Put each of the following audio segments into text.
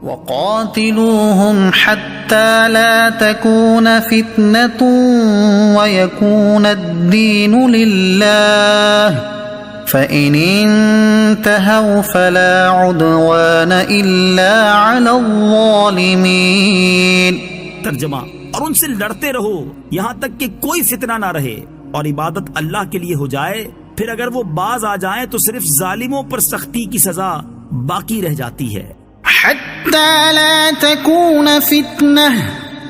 وقاتلوهم حتى لا تكون فتنة ويكون الدين لله فإن انتهوا فلا عدوان إلا على الظالمين۔ ترجمہ، اور ان سے لڑتے رہو یہاں تک کہ کوئی فتنہ نہ رہے اور عبادت اللہ کے لیے ہو جائے، پھر اگر وہ باز آ جائیں تو صرف ظالموں پر سختی کی سزا باقی رہ جاتی ہے۔ حتى لا تكون فتنة،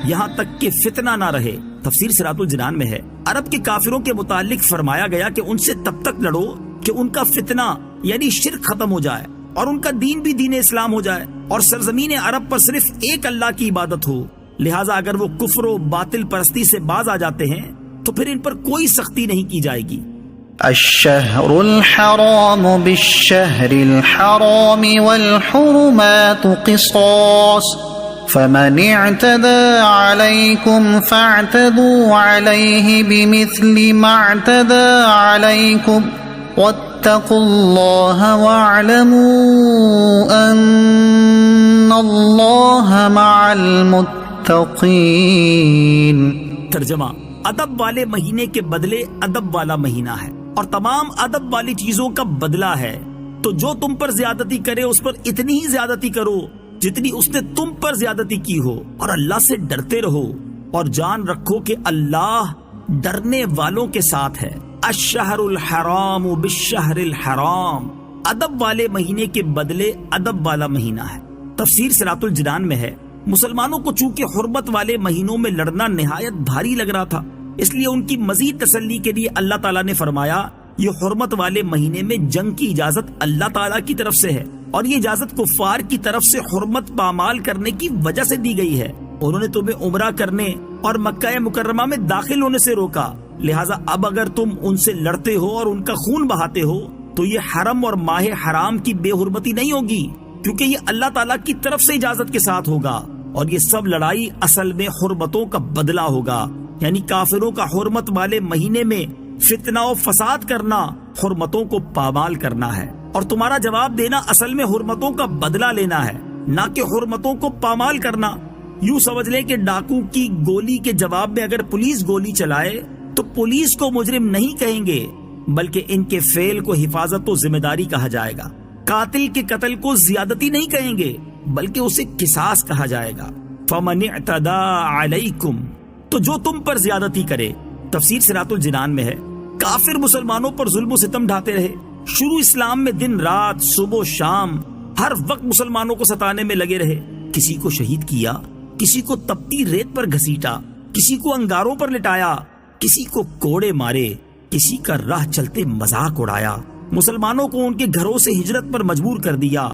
یہاں تک کہ فتنہ نہ رہے۔ تفسیر صراط الجنان میں ہے، عرب کے کافروں کے متعلق فرمایا گیا کہ ان سے تب تک لڑو کہ ان کا فتنہ یعنی شرک ختم ہو جائے اور ان کا دین بھی دین اسلام ہو جائے اور سرزمین عرب پر صرف ایک اللہ کی عبادت ہو۔ لہٰذا اگر وہ کفر و باطل پرستی سے باز آ جاتے ہیں تو پھر ان پر کوئی سختی نہیں کی جائے گی۔ الشهر الحرام بالشهر الحرام والحرمات قصاص فمن اعتدى عليكم فاعتدوا عليه بمثل ما اعتدى عليكم واتقوا الله واعلموا أن الله مع المتقين۔ ترجمہ، ادب والے مہینے کے بدلے ادب والا مہینہ ہے اور تمام ادب والی چیزوں کا بدلہ ہے، تو جو تم پر زیادتی کرے اس پر اتنی ہی زیادتی کرو جتنی اس نے تم پر زیادتی کی ہو، اور اللہ سے ڈرتے رہو اور جان رکھو کہ اللہ ڈرنے والوں کے ساتھ ہے۔ الشہر الحرام بالشہر الحرام، ادب والے مہینے کے بدلے ادب والا مہینہ ہے۔ تفسیر صراط الجنان میں ہے، مسلمانوں کو چونکہ حرمت والے مہینوں میں لڑنا نہایت بھاری لگ رہا تھا، اس لیے ان کی مزید تسلی کے لیے اللہ تعالیٰ نے فرمایا یہ حرمت والے مہینے میں جنگ کی اجازت اللہ تعالیٰ کی طرف سے ہے، اور یہ اجازت کفار کی طرف سے حرمت پامال کرنے کی وجہ سے دی گئی ہے۔ انہوں نے تمہیں عمرہ کرنے اور مکہ مکرمہ میں داخل ہونے سے روکا، لہٰذا اب اگر تم ان سے لڑتے ہو اور ان کا خون بہاتے ہو تو یہ حرم اور ماہ حرام کی بے حرمتی نہیں ہوگی، کیونکہ یہ اللہ تعالیٰ کی طرف سے اجازت کے ساتھ ہوگا، اور یہ سب لڑائی اصل میں حرمتوں کا بدلہ ہوگا، یعنی کافروں کا حرمت والے مہینے میں فتنہ و فساد کرنا حرمتوں کو پامال کرنا ہے، اور تمہارا جواب دینا اصل میں حرمتوں کا بدلہ لینا ہے، نہ کہ حرمتوں کو پامال کرنا۔ یوں سمجھ لیں کہ ڈاکو کی گولی کے جواب میں اگر پولیس گولی چلائے تو پولیس کو مجرم نہیں کہیں گے، بلکہ ان کے فعل کو حفاظت و ذمہ داری کہا جائے گا۔ قاتل کے قتل کو زیادتی نہیں کہیں گے، بلکہ اسے قصاص کہا جائے گا۔ فمن اعتدى علیکم، تو جو تم پر زیادتی کرے۔ تفسیر صراط الجنان میں ہے، کافر مسلمانوں پر ظلم و ستم ڈھاتے رہے، شروع اسلام میں دن رات صبح و شام ہر وقت مسلمانوں کو ستانے میں لگے رہے، کسی کو شہید کیا، کسی کو تپتی ریت پر گھسیٹا، کسی کو انگاروں پر لٹایا، کسی کو کوڑے مارے، کسی کا راہ چلتے مذاق اڑایا، مسلمانوں کو ان کے گھروں سے ہجرت پر مجبور کر دیا۔